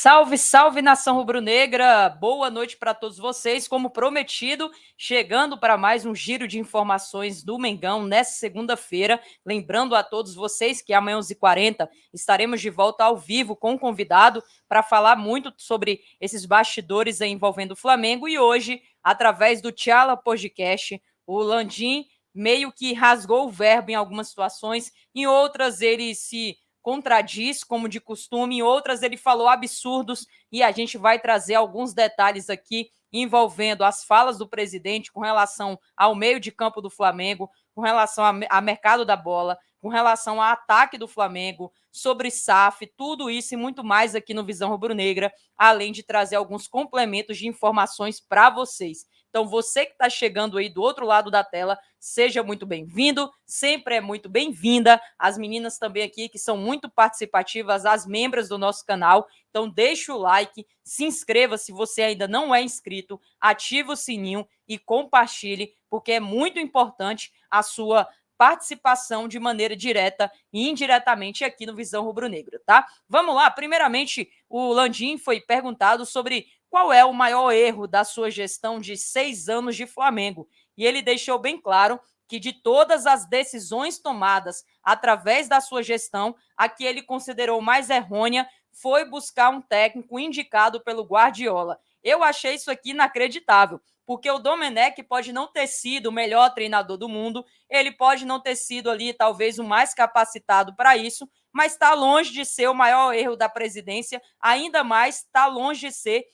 Salve, salve, nação rubro-negra! Boa noite para todos vocês. Como prometido, chegando para mais um giro de informações do Mengão nesta segunda-feira. Lembrando a todos vocês que amanhã às 11h40 estaremos de volta ao vivo com um convidado para falar muito sobre esses bastidores envolvendo o Flamengo. E hoje, através do Tchala Podcast, o Landim meio que rasgou o verbo em algumas situações, em outras ele se contradiz, como de costume, em outras ele falou absurdos, e a gente vai trazer alguns detalhes aqui envolvendo as falas do presidente com relação ao meio de campo do Flamengo, com relação a mercado da bola, com relação ao ataque do Flamengo, sobre SAF, tudo isso e muito mais aqui no Visão Rubro-Negra, além de trazer alguns complementos de informações para vocês. Então, você que está chegando aí do outro lado da tela, seja muito bem-vindo, sempre é muito bem-vinda. As meninas também aqui, que são muito participativas, as membros do nosso canal. Então, deixa o like, se inscreva se você ainda não é inscrito, ativa o sininho e compartilhe, porque é muito importante a sua participação de maneira direta e indiretamente aqui no Visão Rubro-Negra, tá? Vamos lá. Primeiramente, o Landim foi perguntado sobre qual é o maior erro da sua gestão de 6 anos de Flamengo. E ele deixou bem claro que de todas as decisões tomadas através da sua gestão, a que ele considerou mais errônea foi buscar um técnico indicado pelo Guardiola. Eu achei isso aqui inacreditável, porque o Domenech pode não ter sido o melhor treinador do mundo, ele pode não ter sido ali talvez o mais capacitado para isso, mas está longe de ser o maior erro da presidência, ainda mais está longe de ser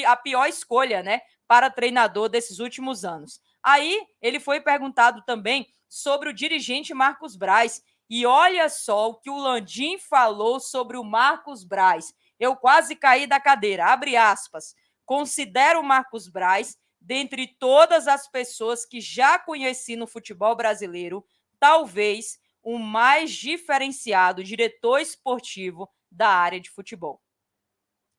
a pior escolha, né, para treinador desses últimos anos. Aí ele foi perguntado também sobre o dirigente Marcos Braz, e olha só o que o Landim falou sobre o Marcos Braz. Eu quase caí da cadeira, abre aspas. Considero o Marcos Braz, dentre todas as pessoas que já conheci no futebol brasileiro, talvez o mais diferenciado diretor esportivo da área de futebol.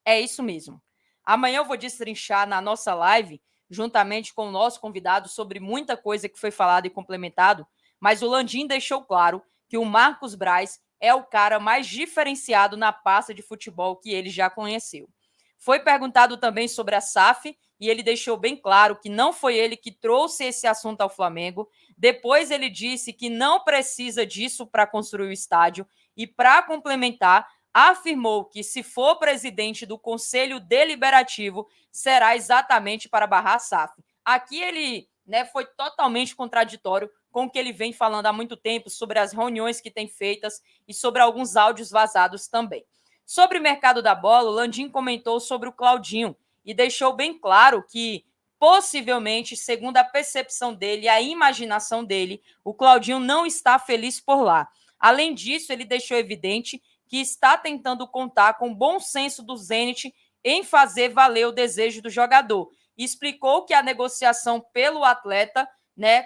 É isso mesmo. Amanhã eu vou destrinchar na nossa live, juntamente com o nosso convidado, sobre muita coisa que foi falado e complementado, mas o Landim deixou claro que o Marcos Braz é o cara mais diferenciado na pasta de futebol que ele já conheceu. Foi perguntado também sobre a SAF e ele deixou bem claro que não foi ele que trouxe esse assunto ao Flamengo. Depois ele disse que não precisa disso para construir o estádio e, para complementar, afirmou que, se for presidente do Conselho Deliberativo, será exatamente para barrar a SAF. Aqui ele foi totalmente contraditório com o que ele vem falando há muito tempo sobre as reuniões que tem feitas e sobre alguns áudios vazados também. Sobre o mercado da bola, o Landim comentou sobre o Claudinho e deixou bem claro que, possivelmente, segundo a percepção dele e a imaginação dele, o Claudinho não está feliz por lá. Além disso, ele deixou evidente que está tentando contar com o bom senso do Zenit em fazer valer o desejo do jogador. E explicou que a negociação pelo atleta,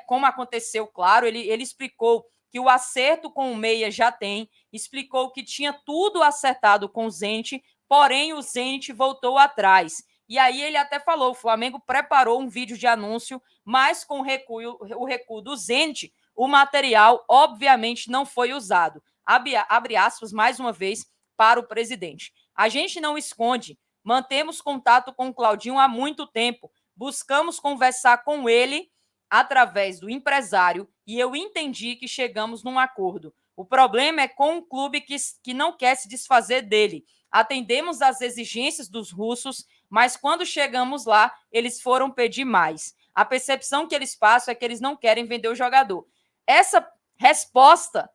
como aconteceu, claro, ele explicou que o acerto com o Meia já tem, explicou que tinha tudo acertado com o Zenit, porém o Zenit voltou atrás. E aí ele até falou, o Flamengo preparou um vídeo de anúncio, mas com o recuo do Zenit, o material obviamente não foi usado. Abre aspas, mais uma vez, para o presidente. A gente não esconde, mantemos contato com o Claudinho há muito tempo, buscamos conversar com ele através do empresário e eu entendi que chegamos num acordo. O problema é com o clube que não quer se desfazer dele. Atendemos às exigências dos russos, mas quando chegamos lá, eles foram pedir mais. A percepção que eles passam é que eles não querem vender o jogador. Essa resposta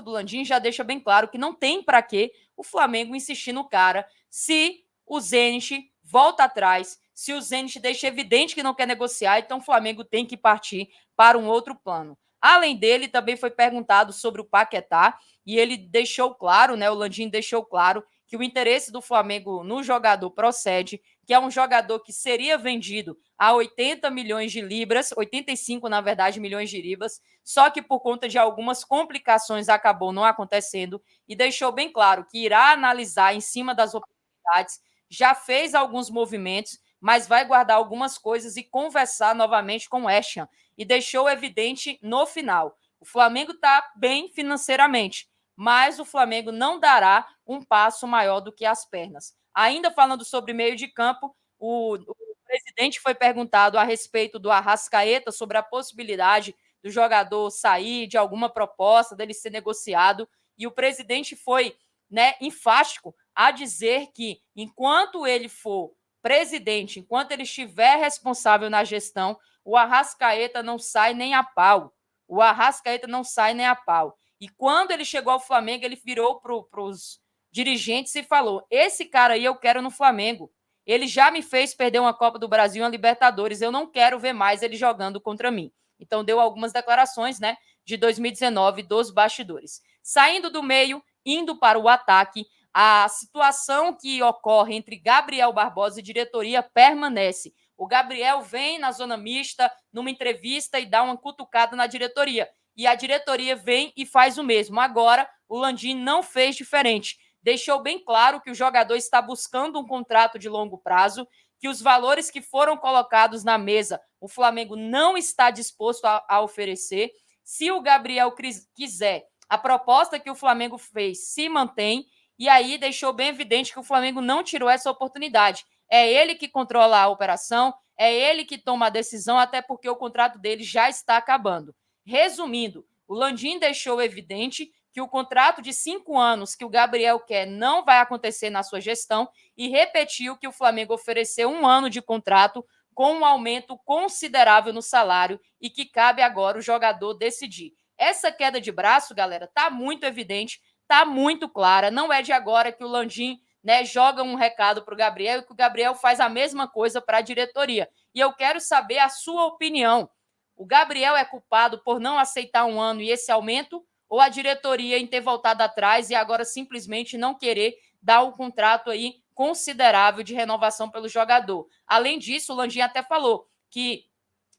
do Landim já deixa bem claro que não tem para que o Flamengo insistir no cara se o Zenit volta atrás, se o Zenit deixa evidente que não quer negociar, então o Flamengo tem que partir para um outro plano. Além dele, também foi perguntado sobre o Paquetá e ele deixou claro, o Landim deixou claro que o interesse do Flamengo no jogador procede, que é um jogador que seria vendido a 80 milhões de libras, 85, na verdade, milhões de libras, só que por conta de algumas complicações acabou não acontecendo e deixou bem claro que irá analisar em cima das oportunidades, já fez alguns movimentos, mas vai guardar algumas coisas e conversar novamente com o West Ham. E deixou evidente no final, o Flamengo está bem financeiramente, mas o Flamengo não dará um passo maior do que as pernas. Ainda falando sobre meio de campo, o presidente foi perguntado a respeito do Arrascaeta, sobre a possibilidade do jogador sair, de alguma proposta dele ser negociado, e o presidente foi, né, enfático a dizer que, enquanto ele for presidente, enquanto ele estiver responsável na gestão, o Arrascaeta não sai nem a pau. O Arrascaeta não sai nem a pau. E quando ele chegou ao Flamengo, ele virou para os dirigentes e falou: esse cara aí eu quero no Flamengo. Ele já me fez perder uma Copa do Brasil e uma Libertadores. Eu não quero ver mais ele jogando contra mim. Então deu algumas declarações, né, de 2019 dos bastidores. Saindo do meio, indo para o ataque, a situação que ocorre entre Gabriel Barbosa e diretoria permanece. O Gabriel vem na zona mista, numa entrevista, e dá uma cutucada na diretoria. E a diretoria vem e faz o mesmo. Agora, o Landim não fez diferente. Deixou bem claro que o jogador está buscando um contrato de longo prazo, que os valores que foram colocados na mesa, o Flamengo não está disposto a oferecer. Se o Gabriel quiser, a proposta que o Flamengo fez se mantém, e aí deixou bem evidente que o Flamengo não tirou essa oportunidade. É ele que controla a operação, é ele que toma a decisão, até porque o contrato dele já está acabando. Resumindo, o Landim deixou evidente que o contrato de 5 anos que o Gabriel quer não vai acontecer na sua gestão e repetiu que o Flamengo ofereceu 1 ano de contrato com um aumento considerável no salário e que cabe agora o jogador decidir. Essa queda de braço, galera, tá muito evidente, tá muito clara. Não é de agora que o Landim, né, joga um recado para o Gabriel e que o Gabriel faz a mesma coisa para a diretoria. E eu quero saber a sua opinião. O Gabriel é culpado por não aceitar 1 ano e esse aumento, ou a diretoria em ter voltado atrás e agora simplesmente não querer dar um contrato aí considerável de renovação pelo jogador? Além disso, o Landim até falou que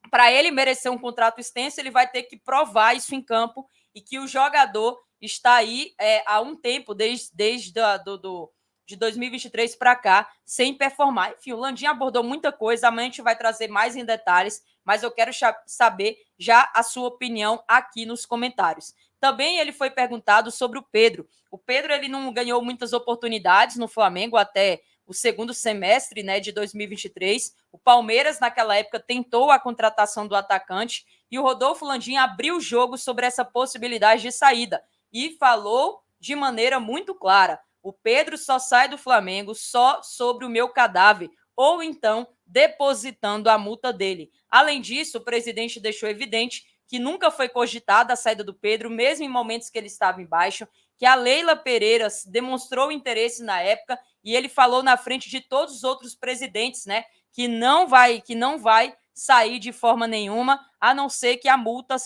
para ele merecer um contrato extenso, ele vai ter que provar isso em campo e que o jogador está aí há um tempo, desde de 2023 para cá, sem performar. Enfim, o Landim abordou muita coisa, amanhã a gente vai trazer mais em detalhes, mas eu quero saber já a sua opinião aqui nos comentários. Também ele foi perguntado sobre o Pedro. O Pedro, ele não ganhou muitas oportunidades no Flamengo até o segundo semestre, né, de 2023. O Palmeiras, naquela época, tentou a contratação do atacante e o Rodolfo Landim abriu o jogo sobre essa possibilidade de saída e falou de maneira muito clara: o Pedro só sai do Flamengo só sobre o meu cadáver, ou então depositando a multa dele. Além disso, o presidente deixou evidente que nunca foi cogitada a saída do Pedro, mesmo em momentos que ele estava embaixo, que a Leila Pereira demonstrou interesse na época e ele falou na frente de todos os outros presidentes, né, que não vai sair de forma nenhuma, a não ser que a multa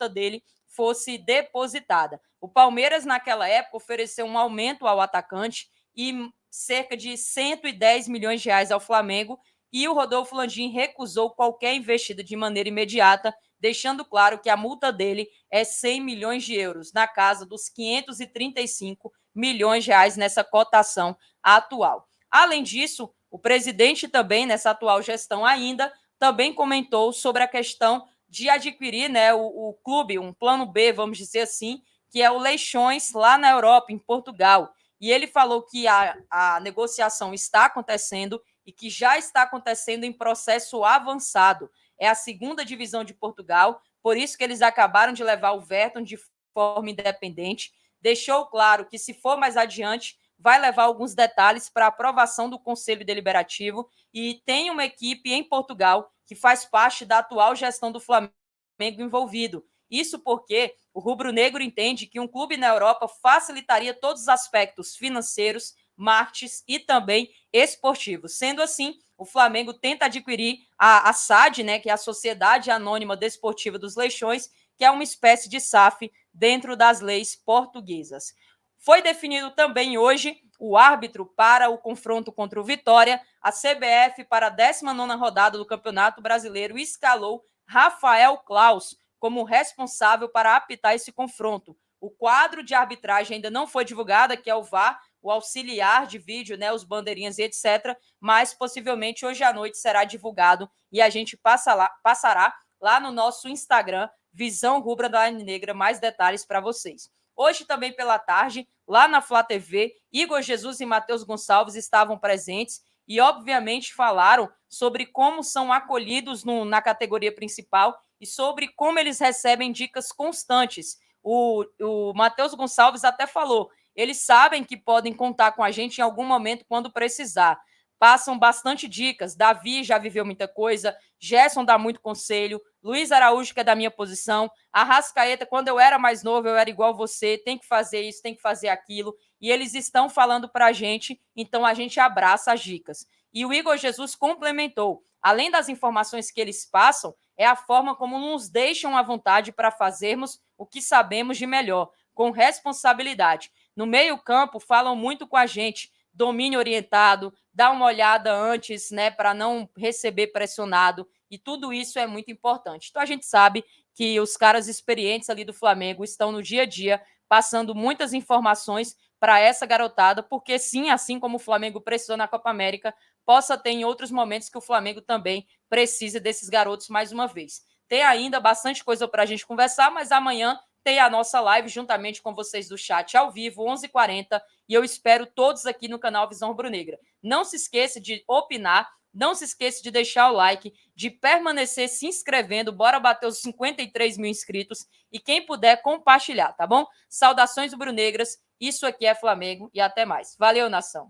dele fosse depositada. O Palmeiras, naquela época, ofereceu um aumento ao atacante e cerca de 110 milhões de reais ao Flamengo, e o Rodolfo Landim recusou qualquer investida de maneira imediata, deixando claro que a multa dele é 100 milhões de euros, na casa dos 535 milhões de reais nessa cotação atual. Além disso, o presidente também, nessa atual gestão ainda, também comentou sobre a questão de adquirir, né, o clube, um plano B, vamos dizer assim, que é o Leixões, lá na Europa, em Portugal. E ele falou que a negociação está acontecendo e que já está acontecendo em processo avançado. É a segunda divisão de Portugal, por isso que eles acabaram de levar o Everton de forma independente. Deixou claro que, se for mais adiante, vai levar alguns detalhes para aprovação do Conselho Deliberativo, e tem uma equipe em Portugal que faz parte da atual gestão do Flamengo envolvido. Isso porque o rubro-negro entende que um clube na Europa facilitaria todos os aspectos financeiros, marketing e também esportivos. Sendo assim, o Flamengo tenta adquirir a SAD, né, que é a Sociedade Anônima Desportiva dos Leixões, que é uma espécie de SAF dentro das leis portuguesas. Foi definido também hoje o árbitro para o confronto contra o Vitória. A CBF, para a 19ª rodada do Campeonato Brasileiro, escalou Rafael Claus como responsável para apitar esse confronto. O quadro de arbitragem ainda não foi divulgado, que é o VAR, o auxiliar de vídeo, né, os bandeirinhas e etc., mas possivelmente hoje à noite será divulgado e a gente passará lá no nosso Instagram, Visão Rubra da Negra, mais detalhes para vocês. Hoje também pela tarde, lá na Flá TV, Igor Jesus e Matheus Gonçalves estavam presentes e, obviamente, falaram sobre como são acolhidos na categoria principal e sobre como eles recebem dicas constantes. O Matheus Gonçalves até falou, eles sabem que podem contar com a gente em algum momento quando precisar. Passam bastante dicas. Davi já viveu muita coisa, Gerson dá muito conselho, Luiz Araújo, que é da minha posição, Arrascaeta, quando eu era mais novo, eu era igual você, tem que fazer isso, tem que fazer aquilo, e eles estão falando para a gente, então a gente abraça as dicas. E o Igor Jesus complementou, além das informações que eles passam, é a forma como nos deixam à vontade para fazermos o que sabemos de melhor, com responsabilidade. No meio-campo, falam muito com a gente, domínio orientado, dá uma olhada antes, né, para não receber pressionado, e tudo isso é muito importante. Então a gente sabe que os caras experientes ali do Flamengo estão no dia a dia passando muitas informações para essa garotada, porque sim, assim como o Flamengo precisou na Copa América, possa ter em outros momentos que o Flamengo também precise desses garotos mais uma vez. Tem ainda bastante coisa para a gente conversar, mas amanhã tem a nossa live juntamente com vocês do chat ao vivo, 11h40, e eu espero todos aqui no canal Visão Rubro-Negra. Não se esqueça de opinar, não se esqueça de deixar o like, de permanecer se inscrevendo, bora bater os 53 mil inscritos, e quem puder compartilhar, tá bom? Saudações rubro-negras, isso aqui é Flamengo e até mais. Valeu, nação!